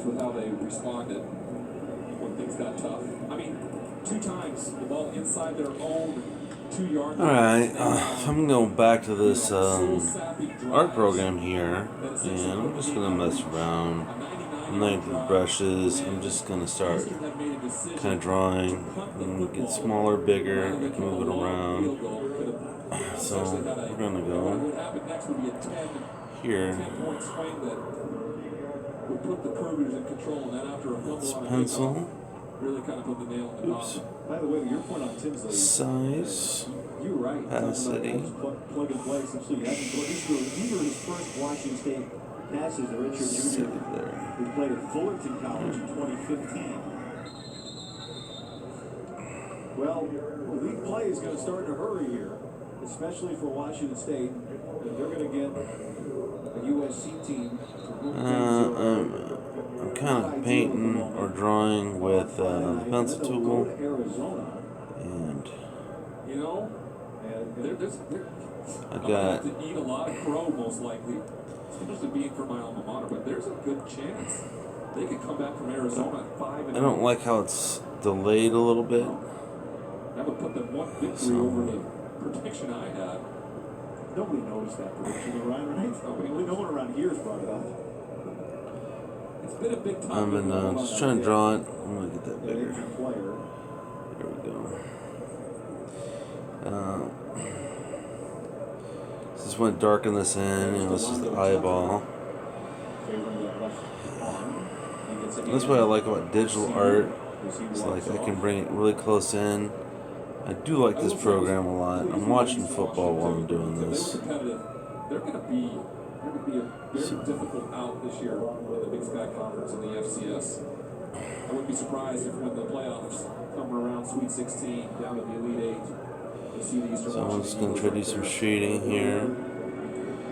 pleased with how they responded when things got tough. I mean, 2 times the ball inside their own 2-yard line. Alright, I'm going to go back to this art program here, and I'm just going to mess around. I'm not going to do brushes. I'm just going to start kind of drawing and get smaller, bigger, I can move it around. So we're going to go here. It's pencil. Really kind of put the nail in the coffin. By the way, your point on Tinsley. Size. You're right. Capacity. Plug and play. Essentially, these are his first Washington State passes. The redshirt junior who played at Fullerton College in 2015. Well, league play is going to start in a hurry here, especially for Washington State. They're going to get a USC team. I'm kind of painting or drawing with the pencil tool, and I got to eat a lot of crow most likely, especially being from my alma mater. But there's a good chance they could come back from Arizona at 5-0. I don't like how it's delayed a little bit. That would put them one victory over the prediction I had. Nobody noticed that prediction, right? No one around here has brought it up. It's been a big time. I'm just trying to draw it. I'm gonna get that bigger. There we go. Just want to darken this in. This is the eyeball. That's what I like about digital art. It's like I can bring it really close in. I do like this program a lot. I'm watching football while I'm doing this. They're going to be a very difficult out this year in the Big Sky Conference in the FCS. I wouldn't be surprised if when the playoffs come around, Sweet 16 down to the Elite 8, you see the Eastern. So I'm just going to try to do some shading here. A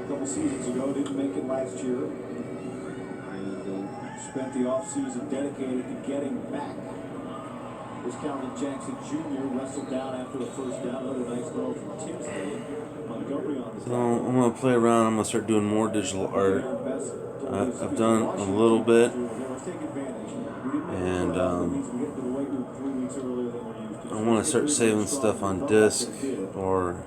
couple seasons ago, didn't make it last year. Spent the offseason dedicated to getting back. Was Calvin Jackson Jr. wrestled down after the first down. Another nice throw from Tinsley. Montgomery on the So I'm going to play around. I'm going to start doing more digital art. I've done a little bit. And I want to start saving stuff on disk or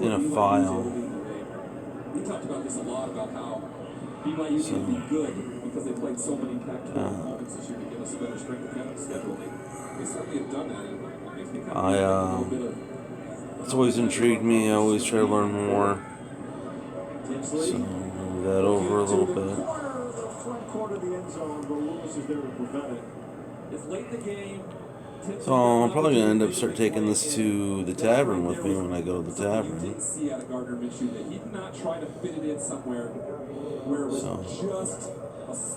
in a file. We talked about this a lot about how BYU can be good because they played so many Pac-12 opponents this year to give us a better strength of schedule. They certainly have done that. It makes me kind of a little bit of. It's always intrigued me. I always try to learn more. So move that over a little bit. So I'm probably going to end up start taking this to the tavern with me when I go to the tavern. So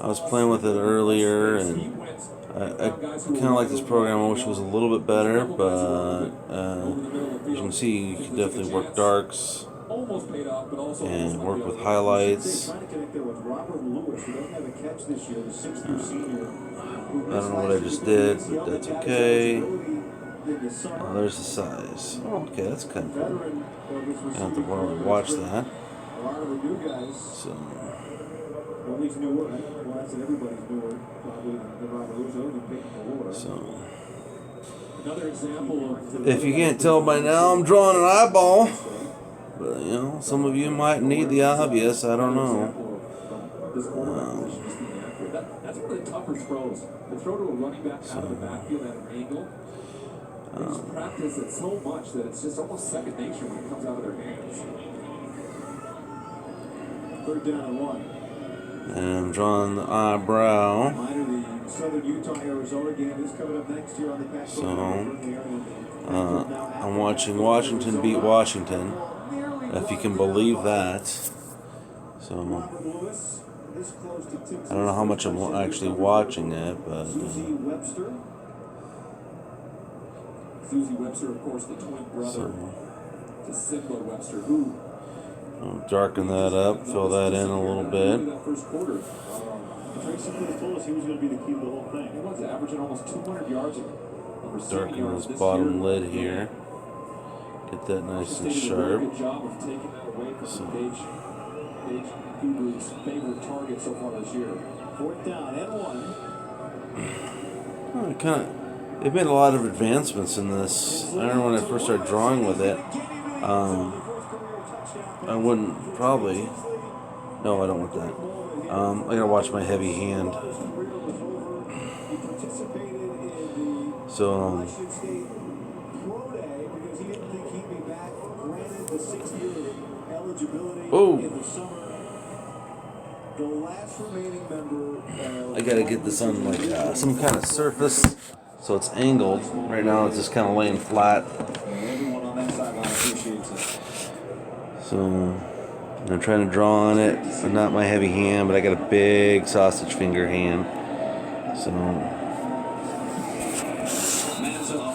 I was playing with it earlier, and I kind of like this program. I wish it was a little bit better, but as you can see, you can definitely work darks and work with highlights. I don't know what I just did, but that's okay. There's the size. Oh, okay, that's kind of cool. I don't have to watch that. So. If you can't tell by now, I'm drawing an eyeball. But, some of you might need the obvious. I don't know. That's one of the tougher throws. The throw to a running back out of the backfield at an angle. They just practice it so much that it's just almost second nature when it comes out of their hands. 3rd down and 1. And I'm drawing the eyebrow. Southern Utah, Arizona game is coming up next year on the Pac-12. So, I'm watching Washington beat Washington, if you can believe that. So, I don't know how much I'm actually watching it, but. Susie Webster, of course, the twin brother to Sidlow Webster, who. I'll darken that up, fill that in a little bit. Tracy told us he was going to be the key to the whole thing. He was averaging almost 200 yards of receiving Darken this bottom lid here. Get that nice and sharp. Good job of taking that away from the page. It's Kubrick's favorite target so far this year. 4th down and 1. They've made a lot of advancements in this. I remember when I first started drawing with it. I wouldn't probably. No, I don't want that. I gotta watch my heavy hand. So, oh, I gotta get this on like some kind of surface so it's angled. Right now it's just kind of laying flat. So I'm trying to draw on it, but not my heavy hand, but I got a big sausage finger hand. So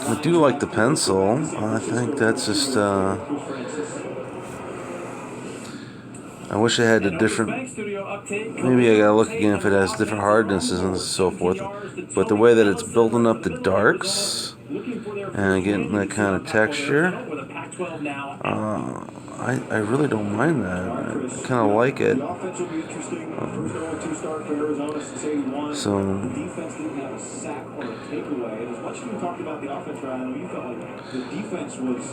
I do like the pencil. I think that's just I wish it had a different, maybe I gotta look again if it has different hardnesses and so forth, but the way that it's building up the darks and getting that kind of texture, I really don't mind that. I kind of like it.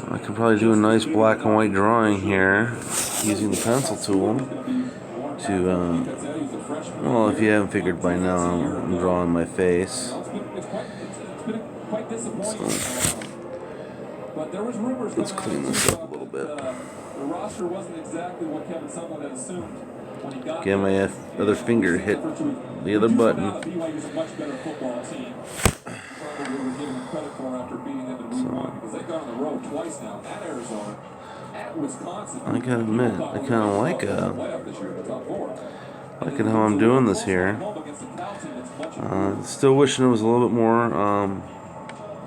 I could probably do a nice black and white drawing here using the pencil tool to, well, if you haven't figured by now, I'm drawing my face. So, let's clean this up a little bit. The roster wasn't exactly what Kevin Sumlin had assumed when he got Again, my other finger hit the other button. BYU's a much better football team. Probably would give them credit for after beating them in week 1 because they've gone on the road twice now at Arizona, at Wisconsin. I gotta admit, I kind of liking how I'm doing this here. Still wishing it was a little bit more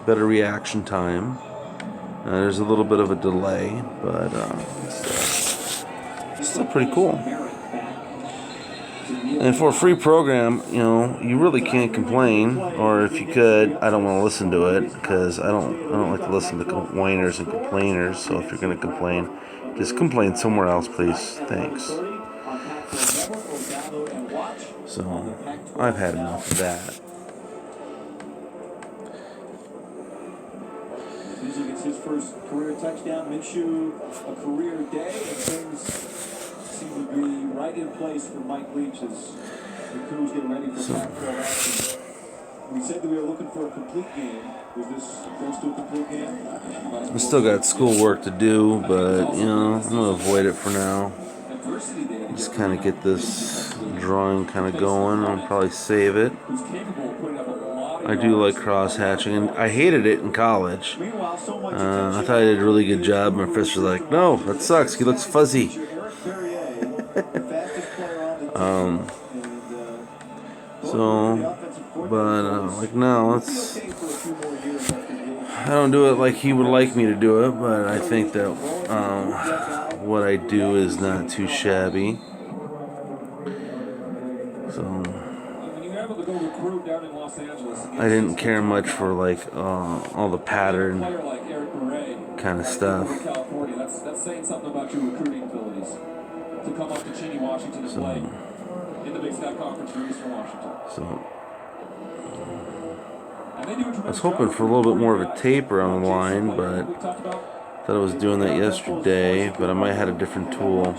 better reaction time. There's a little bit of a delay, but it's still pretty cool. And for a free program, you know, you really can't complain. Or if you could, I don't want to listen to it because I don't like to listen to whiners and complainers. So if you're going to complain, just complain somewhere else, please. Thanks. So I've had enough of that. His first career touchdown. Minshew, a career day, and things seem to be right in place for Mike Leach as the Cougs get ready for Pac-12 action. We said that we were looking for a complete game. Was this close to a complete game? I still got school work to do, but you know, I'm gonna avoid it for now. Just kind of get this drawing kind of going. I'll probably save it. I do like cross-hatching, and I hated it in college. I thought I did a really good job. My professor was like, no, that sucks. He looks fuzzy. Like now, I don't do it like he would like me to do it, but I think that what I do is not too shabby. So I didn't care much for like all the pattern kind of stuff. That's saying something about your recruiting abilities to come up to Cheney, Washington, and play in the Big Sky Conference for Eastern Washington. So I was hoping for a little bit more of a taper on the line, but thought I was doing that yesterday, but I might have had a different tool.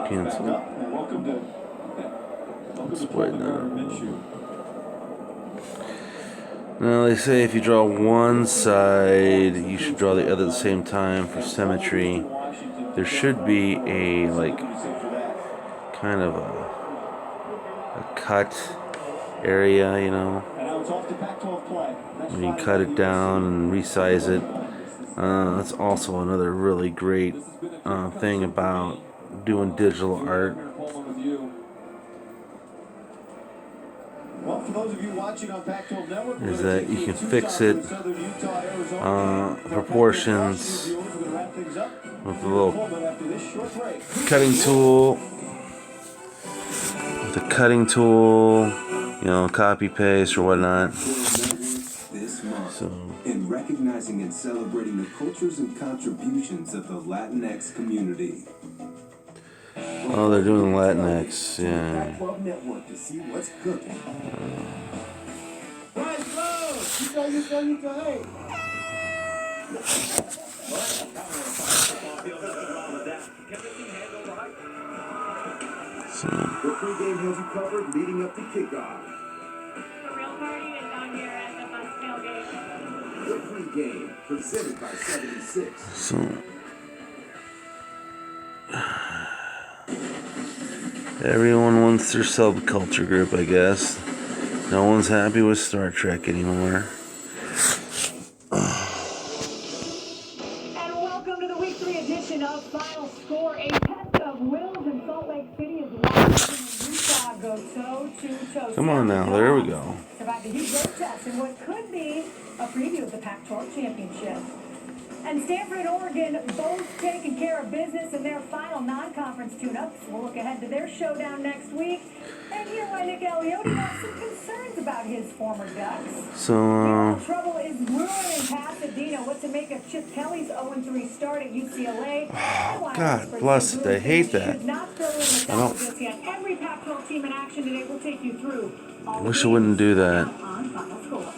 Cancel. Let's wait now. Now they say if you draw one side, you should draw the other at the same time for symmetry. There should be a like kind of a cut area, you know, when you cut it down and resize it. That's also another really great thing about doing digital art. Well, for those of you watching on Pac-12 Network, is that you can fix it proportions with a little cutting tool. With a cutting tool, you know, copy paste or whatnot. and recognizing and celebrating the cultures and contributions of the Latinx community. Oh, they're doing Latinx, yeah. Pac-12 Network to see what's cooking. So, The pregame has you covered leading up to kickoff. The real party is down here at the bus tailgate. The pregame presented by 76. so everyone wants their subculture group, I guess. No one's happy with Star Trek anymore. And welcome to the week 3 edition of Final Score. A test of wills in Salt Lake City as Washington and Utah go toe to toe. Come on now, there we go. Survived a huge road test in what could be a preview of the Pac-12 championship. And Stanford and Oregon both taking care of business in their final non-conference tune-ups. We'll look ahead to their showdown next week and hear why Nick Aliotti has some concerns about his former Ducks. So, Trouble is brewing in Pasadena. What to make of Chip Kelly's 0-3 start at UCLA? God bless it, I hate that. I don't. Just yet. Every Pac-12 team in action today will take you through. I wish I wouldn't do that. On Final Score.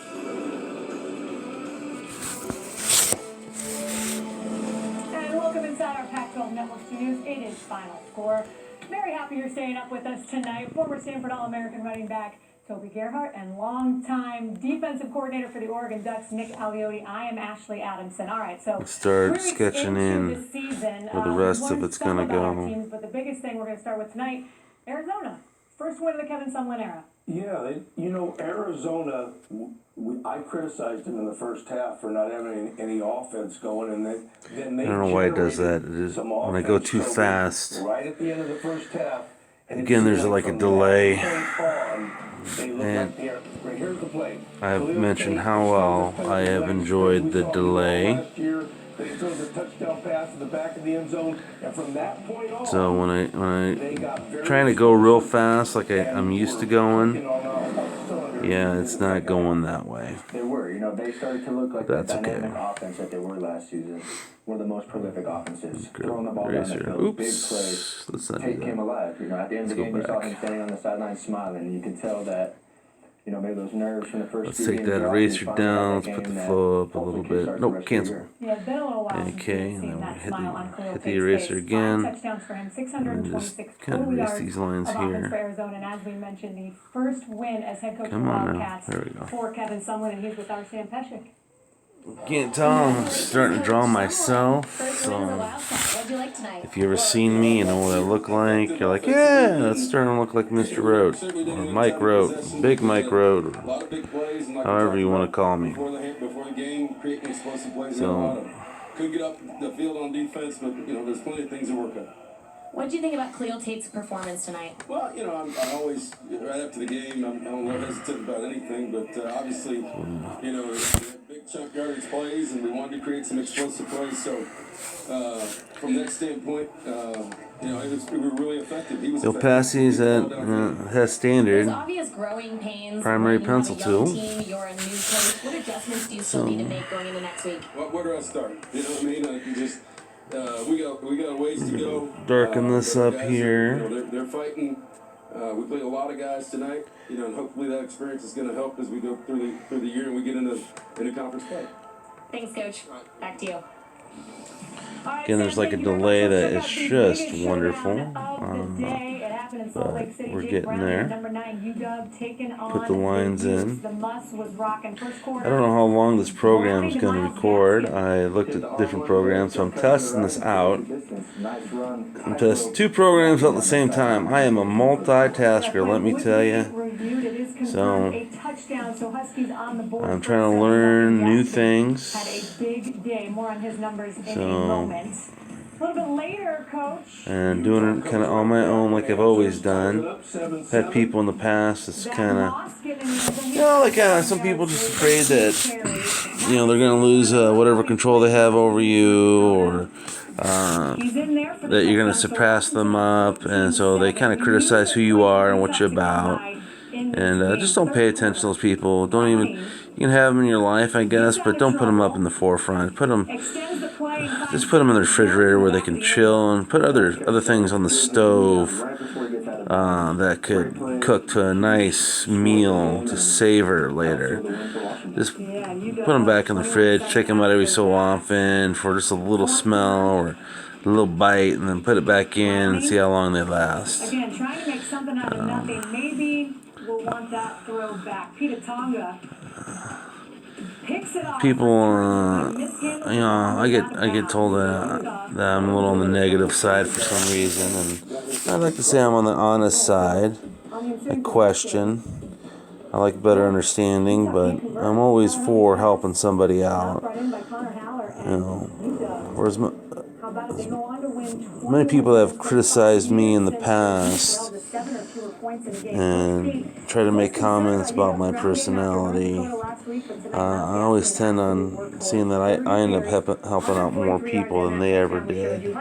And welcome inside our Pac-12 Network studios. It is Final Score. Very happy you're staying up with us tonight. Former Stanford All-American running back Toby Gerhart and longtime defensive coordinator for the Oregon Ducks, Nick Aliotti. I am Ashley Adamson. All right, so start we're sketching into in the season. where the rest We've of learned it's some gonna about our go. teams, but the biggest thing we're going to start with tonight, Arizona. First win of the Kevin Sumlin era. Yeah, Arizona, I criticized them in the first half for not having any offense going, and then they I don't know why it does that. It is, when I go too fast. right at the end of the first half. And Again, there's like a delay. And here's the play. I've mentioned how well I have enjoyed the delay. Last year, they threw the touchdown pass in the back of the end zone, and from that point on, So when I they got very trying to go real fast like I'm used to going, on yeah, it's not going that way. They were, they started to look like That's the okay. dynamic offense that they were last season. One of the most prolific offenses. Good Throwing the ball down the eraser. field, big Oops. plays. Let's not do Tate came that. alive. At the end of the go game, you saw back. him standing on the sideline smiling, and you could tell that, maybe those nerves from the first Let's few take games that were off, eraser and finally down. had Let's that put the game that flow up a hopefully little kickstarts bit. the Nope, rest of the cancel. year. Yeah, it's been a little while since Okay, we've and seen then that we hit smile on Khalil hit the Tate's eraser face. again. 5 touchdowns for him, And 626 just kind of total erase yards these lines of offense for here. Arizona. And as we mentioned, the first win as head coach of the Come on now. Wildcats There we go. for Kevin Sumlin, and he's with our Sam Peshek. Can't tell, I'm starting to draw myself. So What'd you like tonight? if you ever seen me, you know what I look like. You're like, yeah, that's starting to look like Mr. Road or Mike Road, Big Mike Road, A lot of big plays, and like however we you talked want to call me. before the game, creating explosive plays. So- Couldn't get up the field on defense, but there's plenty of things to work on. What'd you think about Khalil Tate's performance tonight? Well, I'm always right after the game. I'm not hesitant about anything, but obviously, we had big chunk yardage plays, and we wanted to create some explosive plays. So, from that standpoint, we were really effective. He was Bill effective. Passey's at has standard. There's obvious growing pains. Primary when you have pencil a young tool. Team, you're a new coach. What adjustments do you still need to make going into next week? Where do I start? You know what I mean? We got a ways to go. Darken this but up guys here. They're fighting. We play a lot of guys tonight. And hopefully that experience is going to help as we go through the year and we get into conference play. Thanks, Coach. Back to you. Again, there's like a delay that is just wonderful. But we're getting there. Put the lines in. I don't know how long this program is going to record. I looked at different programs, so I'm testing this out. I'm testing 2 programs at the same time. I am a multitasker, let me tell you. So I'm trying to learn new things. Had a big day. More on his numbers in a So moment. A little bit later, Coach. and doing it kind of on my own like I've always done. Had people in the past that's kind of, like some people just afraid that, they're going to lose whatever control they have over you, or that you're going to surpass them up, and so they kind of criticize who you are and what you're about. And just don't pay attention to those people. Don't even, You can have them in your life, I guess, but don't put them up in the forefront. Extends the playing time. Just put them in the refrigerator where they can chill, and put other things on the stove that could cook to a nice meal to savor later. Just put them back in the fridge, check them out every so often for just a little smell or a little bite, and then put it back in and see how long they last. Again, trying to make something out of nothing. Maybe we'll want that throwback. Peter Tonga picks it off. People, I get told that I'm a little on the negative side for some reason, and I'd like to say I'm on the honest side. I question. I like better understanding, but I'm always for helping somebody out. Whereas many people have criticized me in the past and try to make comments about my personality. I always tend on seeing that I end up helping out more people than they ever did,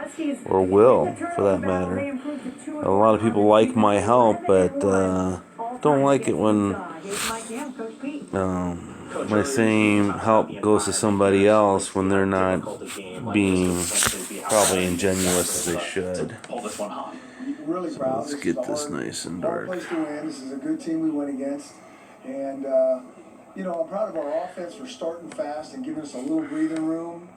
or will, for that matter. A lot of people like my help, but don't like it when my same help goes to somebody else when they're not being probably ingenuous as they should. Really proud. Let's get this nice and dark. Hard place to win. This is a good team we went against, and I'm proud of our offense for starting fast and giving us a little breathing room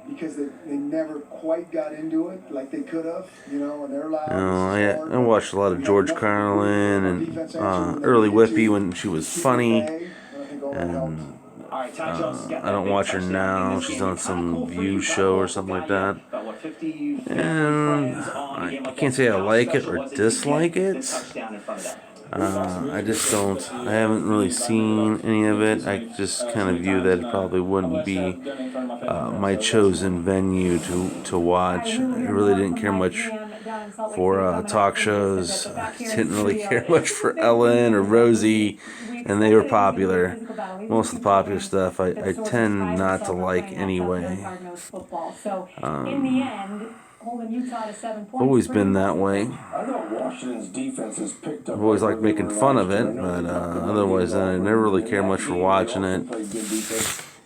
because they never quite got into it like they could have, and they're loud. I watched a lot of George Carlin and Early Whippy when she was funny, and I don't watch her now. She's on some View show or something like that, and I can't say I like it or dislike it. I just don't. I haven't really seen any of it. I just kind of view that it probably wouldn't be my chosen venue to watch. I really didn't care much for talk shows. I didn't really care much for Ellen or Rosie, and they were popular. Most of the popular stuff I tend not to like anyway. Always been that way. I thought Washington's defense has picked up. I've always liked making fun of it, but otherwise I never really cared much for watching it.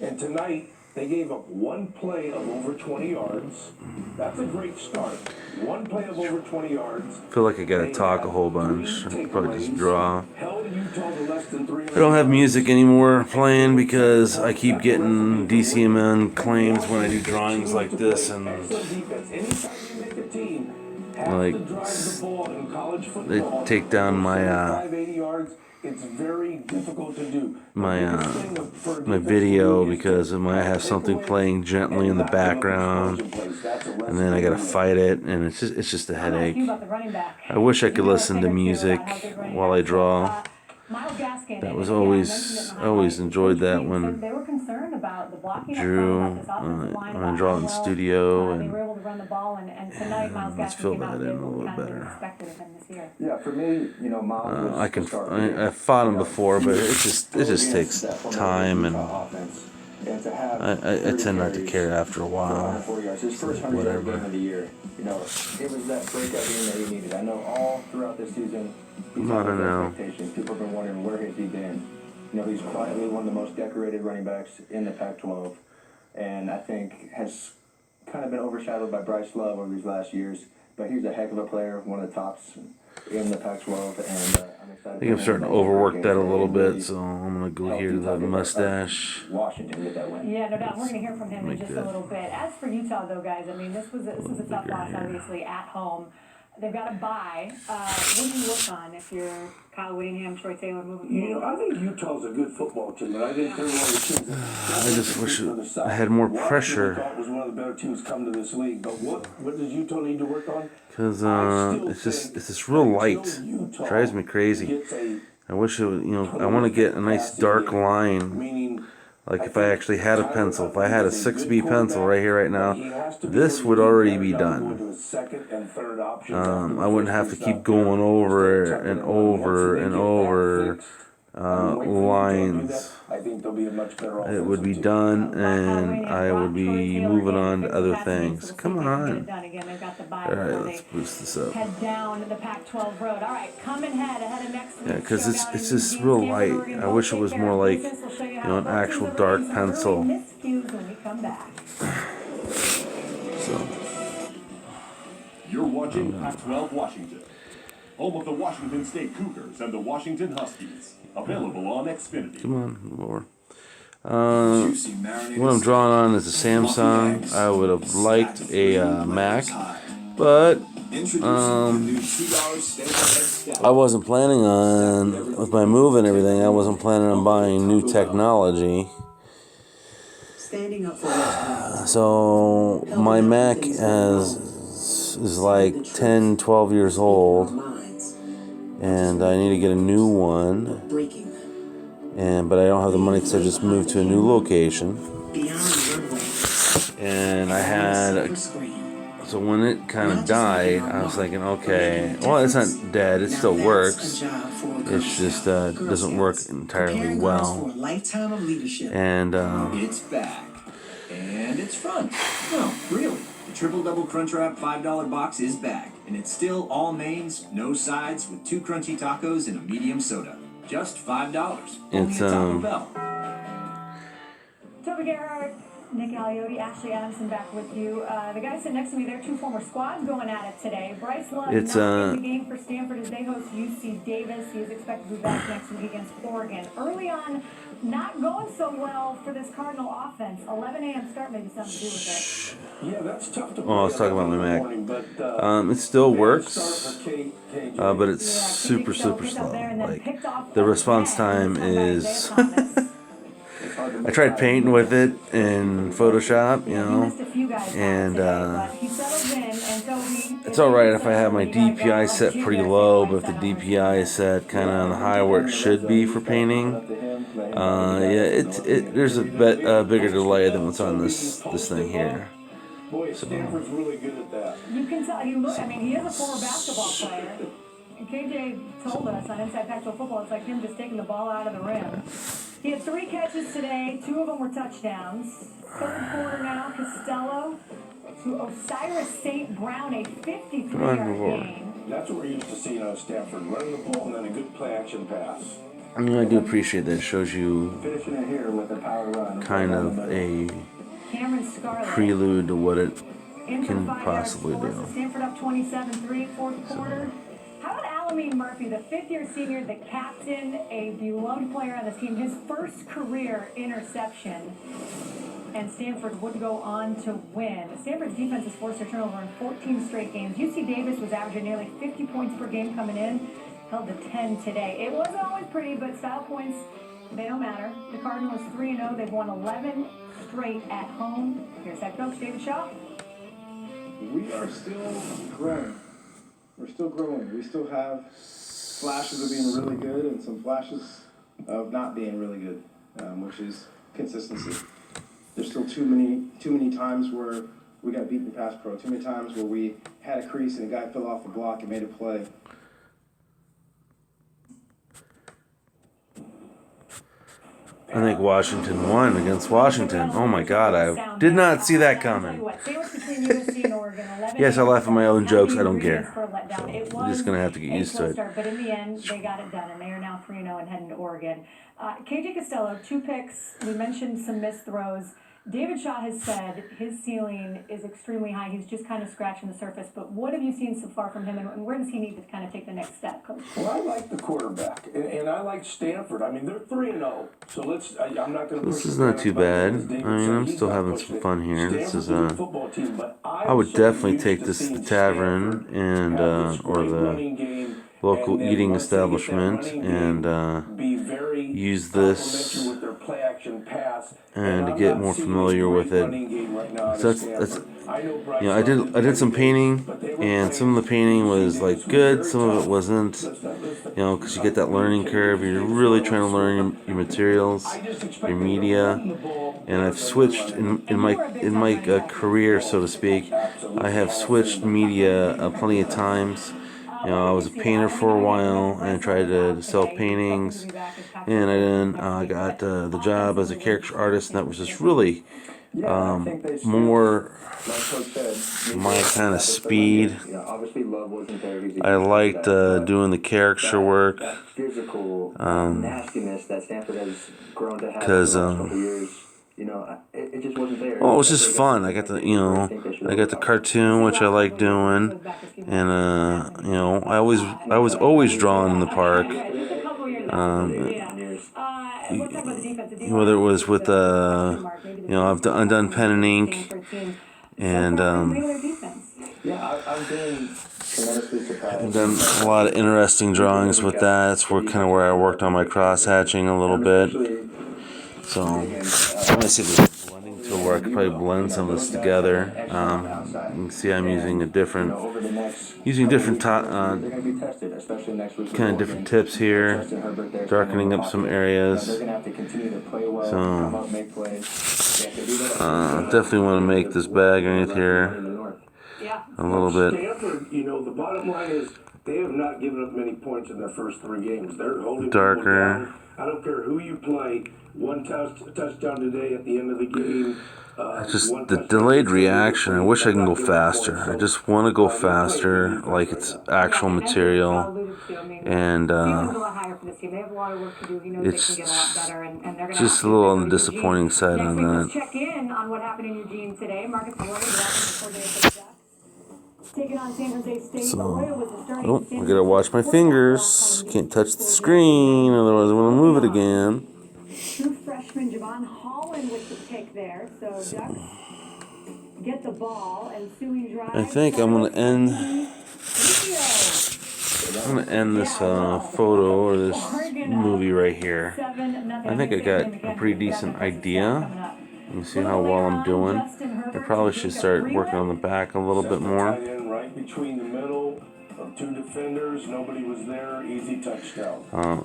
And tonight they gave up one play of over 20 yards. That's a great start. One play of over 20 yards. I feel like I gotta talk a whole bunch. I could probably just draw. I don't have music anymore playing because I keep getting DCMN claims when I do drawings like this, and like they take down my it's very difficult to do. my video because I have something playing gently in the background, and then I gotta fight it, and it's just a headache. I wish I could listen to music while I draw. That was always enjoyed that when drew when I draw in the studio, and let's fill that in a little better. Yeah, for me, Miles I've fought him before, but it just takes time, and I tend not to care after a while. His first 100-yard game of the year. It was that breakout game that he needed. I know all throughout this season, he's had expectations. People have been wondering where has he been. He's quietly one of the most decorated running backs in the Pac-12, and I think has kind of been overshadowed by Bryce Love over these last years. But he's a heck of a player, one of the tops in the Pac-12, and I'm excited. I think I'm starting to overwork that a little bit, so I'm gonna go here to the mustache. Washington with that win. Yeah, no doubt. We're going to hear from him in just a little bit. As for Utah, though, guys, this was a tough loss, obviously, at home. They've got a bye. What do you look on if you're Kyle Whittingham, Troy Taylor moving forward? I think Utah's a good football team, but I think they're one of the teams I just wish I had more pressure. Washington was one of the better teams come to this league, but what does Utah need to work on? Because it's just real light. It drives me crazy. I wish it would, I want to get a nice dark line. Like if I actually had a pencil, if I had a 6B pencil right here, right now, this would already be done. I wouldn't have to keep going over and over and over lines, I think they'll be a much better it would be done, and I would be moving on to other things. Come on. Alright, let's boost this up. Head down the Pac-12 road. All right, come ahead of next week's Yeah, because showdown it's in just Eugene. real Stanford, light. Oregon I both wish it take was care more of like, business. We'll show you you how know, an both actual teams are dark raising pencil. early miscues when we come back. So, You're watching Pac-12 Washington, home of the Washington State Cougars and the Washington Huskies. Available on Xfinity. come on, Lord. What I'm drawing on is a Samsung. I would have liked a Mac, but I wasn't planning on, with my move and everything, I wasn't planning on buying new technology. So my Mac is like 10, 12 years old, and I need to get a new one. But I don't have the money because I just moved to a new location. And I had, so when it kind of died, I was thinking, okay, well, it's not dead, it still works. It's just doesn't work entirely well. And It's back. And it's fun. No, really. The Triple Double Crunchwrap $5 box is back. And it's still all mains, no sides, with 2 crunchy tacos and a medium soda. Just $5. Only It's, at Taco Bell. Toby Gerhardt, Nick Aliotti, Ashley Adamson back with you. The guys sitting next to me, they're 2 former squads going at it today. Bryce Love It's, not in the game for Stanford as they host UC Davis. He is expected to be back next week against Oregon. Early on, not going so well for this Cardinal offense. 11 a.m. start, maybe something to do with Yeah, that's tough to oh, I was talking about my Mac. morning, but, it still works, KJ. but it's super slow. Like, the response time is I tried painting with it in Photoshop, you know, and it's alright if I have my DPI set pretty low, but if the DPI is set kind of on the high where it should be for painting, there's a bigger delay than what's on this thing here. Boy, Stanford's really good at that. You can tell, he is a former basketball player. And KJ told us on Inside Pac-12 Football, it's like him just taking the ball out of the rim. He had 3 catches today, 2 of them were touchdowns. Third quarter now, Costello to Osiris St. Brown, a 53-yard gain. That's what we're used to seeing out of Stanford, running the ball and then a good play-action pass. I mean, I do appreciate that it shows you Finishing it here with a power run. kind of a Cameron Scarlett. prelude to what it In for can 5 possibly yards, do. Stanford up 27-3, fourth quarter. How about Alameen Murphy, the 5th-year senior, the captain, a beloved player on this team, his first career interception, and Stanford would go on to win. Stanford's defense has forced their turnover in 14 straight games. UC Davis was averaging nearly 50 points per game coming in, held to 10 today. It wasn't always pretty, but style points, they don't matter. The Cardinals 3-0. They've won 11 straight at home. Here's head coach David Shaw. We are still growing. We're still growing. We still have flashes of being really good and some flashes of not being really good, which is consistency. There's still too many times where we got beaten pass pro. Too many times where we had a crease and a guy fell off the block and made a play. I think Washington won against Washington. Oh my God, I did not see that coming. Yes, I laugh at my own jokes. I don't care. So I'm just going to have to get used to it. But in the end, they got it done, and they are now 3-0 and heading to Oregon. KJ Costello, 2 picks. We mentioned some missed throws. David Shaw has said his ceiling is extremely high. He's just kind of scratching the surface. But what have you seen so far from him, and where does he need to kind of take the next step, Coach? Well, I like the quarterback, and I like Stanford. I mean, they're 3-0, so I'm not going to. This is not too bad. I mean, I'm still having some fun here. This is I would definitely take this to the tavern and or the local eating establishment and use this and to get more familiar with it. So that's you know, I did some painting, and some of the painting was like good, some of it wasn't. You know, because you get that learning curve. You're really trying to learn your materials, your media, and I've switched in my career, so to speak. I have switched media plenty of times. You know, I was a painter for a while and tried to sell paintings, and then I got the job as a caricature artist, and that was just really more my kind of speed. I liked doing the caricature work because well, it was just fun. I got the I got the cartoon, which I like doing, and I was always drawn in the park. Whether it was with I've done pen and ink, and I've done a lot of interesting drawings with that. That's where I worked on my cross hatching a little bit. So let me see if there's a blending tool where I could probably blend some of this together. You can see I'm using different kind of different tips here, darkening up some areas. So definitely want to make this bag underneath here a little bit Stanford, the bottom line is they have not given up many points in their first 3 games. They're holding darker. Down. I don't care who you play. One touchdown today at the end of the game. Just the delayed reaction. I wish I can go faster. I just want to go faster, like it's actual material, and it's just a little on the disappointing side on that. Check in on what happened in Eugene today. Marcus taking on San Jose State. So, I gotta watch my fingers. Can't touch the screen, otherwise I'm gonna move it again. True freshman Javon Holland with the pick there. So Ducks get the ball and Suey drives. I think I'm gonna end this photo or this movie right here. I think I got a pretty decent idea. You see how well I'm doing. I probably should start working on the back a little bit more. Right between the middle of 2 defenders, nobody was there, easy touchdown. I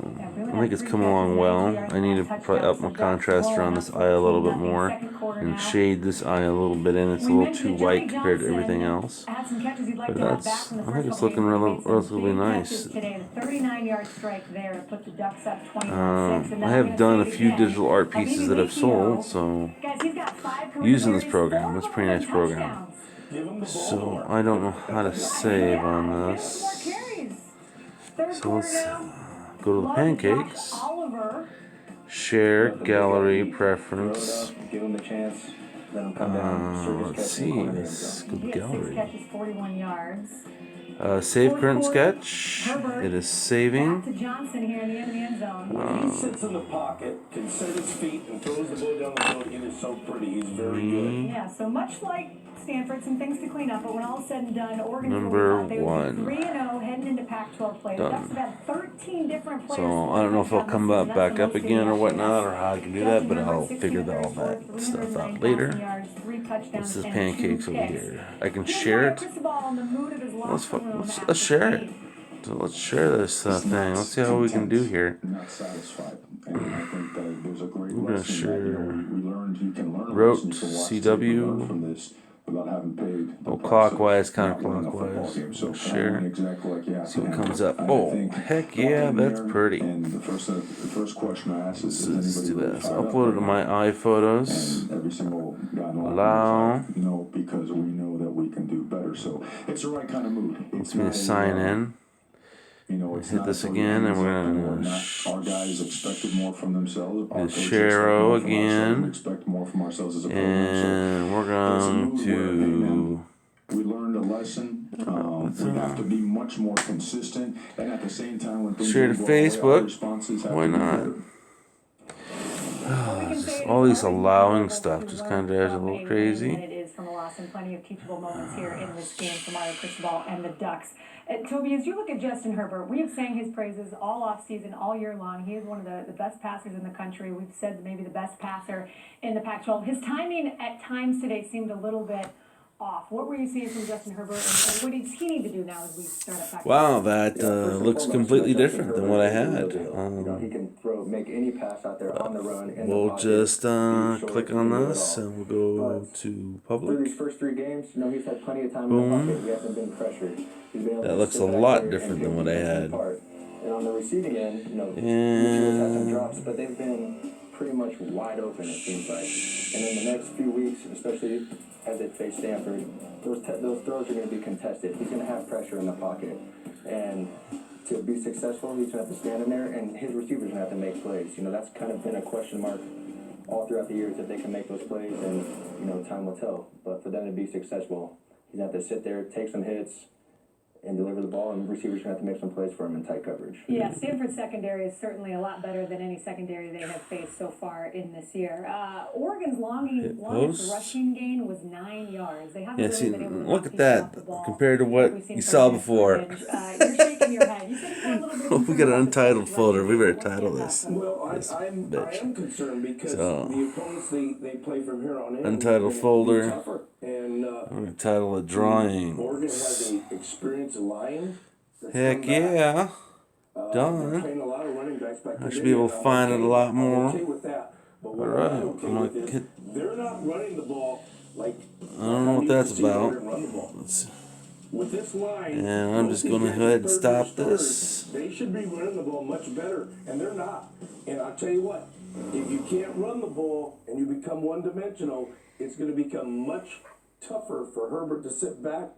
think it's come along well. I need to probably up my contrast around this eye a little bit more and shade this eye a little bit in. It's a little too white compared to everything else. But I think it's looking relatively nice. I have done a few digital art pieces that I've sold, so using this program, it's a pretty nice program. So I don't know how to save on this. So let's go to the pancakes. Share, gallery, preference. Let's see. Let's go to gallery. Save current sketch. It is saving. He sits in the pocket, can set his feet, and throws the ball down the field. It is so pretty. He's very good. Yeah, so much like Stanford, some things to clean up, but when all is said and done, Oregon Number they would 1. be 3-0 heading into Pac-12 play. That's about 13 different players. So I don't know if I'll come back up again or whatnot, or how I can do that, but I'll figure all that stuff out later. What's this pancakes over here? I can share it. Let's share it. So let's share this thing. Let's see how we can do here. We're gonna share. Wrote CW. Oh, clockwise, counterclockwise. Share. See what comes up. Oh, heck yeah, that's pretty. Let's do this. Upload it to my iPhotos. Allow. Because we know that we can do better. So it's the right kind of mood. Let's me sign in. Hit this again, and we're gonna our guys expected more from themselves. Our Sharo again, expect more from ourselves as a program. and we're going to. We learned a lesson. We have to be much more consistent, and at the same time, when things share to go Facebook. Why not? Just all these allowing stuff just kind of drives a little crazy. It is from a loss and plenty of teachable moments here in this game for Mario Cristobal and the Ducks. Toby, as you look at Justin Herbert, we have sang his praises all off season, all year long. He is one of the best passers in the country. We've said maybe the best passer in the Pac-12. His timing at times today seemed a little bit off. What were you seeing from Justin Herbert, and what does he need to do now as we start at Pac-12? Wow, that looks completely different than what I had. He can make any pass out there on the run. We'll just click on this and we'll go to public. Through these first 3 games, he's had plenty of time Boom. in the pocket. He hasn't been pressured. That looks a lot different than what I had. And on the receiving end, Minshew has had some drops, but they've been pretty much wide open, it seems like. And in the next few weeks, especially as they face Stanford, those throws are going to be contested. He's going to have pressure in the pocket. And to be successful, he's going to have to stand in there, and his receivers are going to have to make plays. That's kind of been a question mark all throughout the years, if they can make those plays, and, time will tell. But for them to be successful, he's going to have to sit there, take some hits, and deliver the ball, and receivers are going to have to make some plays for him in tight coverage. Yeah, Stanford's secondary is certainly a lot better than any secondary they have faced so far in this year. Oregon's longest rushing gain was 9 yards. They haven't really been able to look run at that off the ball compared to what we've seen you from saw Lance before. Scrimmage. You're shaking your head. You said you got a little bit of We got an concern about the untitled Stanford folder. We better rushing game. title this. Well, I bitch. am concerned because So, the opponents they play from here on in untitled are gonna be folder. tougher. And I'm going to title it Drawings. Oregon has an experienced line. Heck yeah. They're Done. playing a lot of running backs back I there. should be able to find it a lot more. I'm okay with that. But what Alright, I'm not okay I'm with gonna is get- they're not running the ball like I don't know what that's about. Let's With this line, And I'm just going to go ahead and stop this. They should be running the ball much better, and they're not. And I'll tell you what, if you can't run the ball and you become one-dimensional, it's going to become much tougher for Herbert to sit back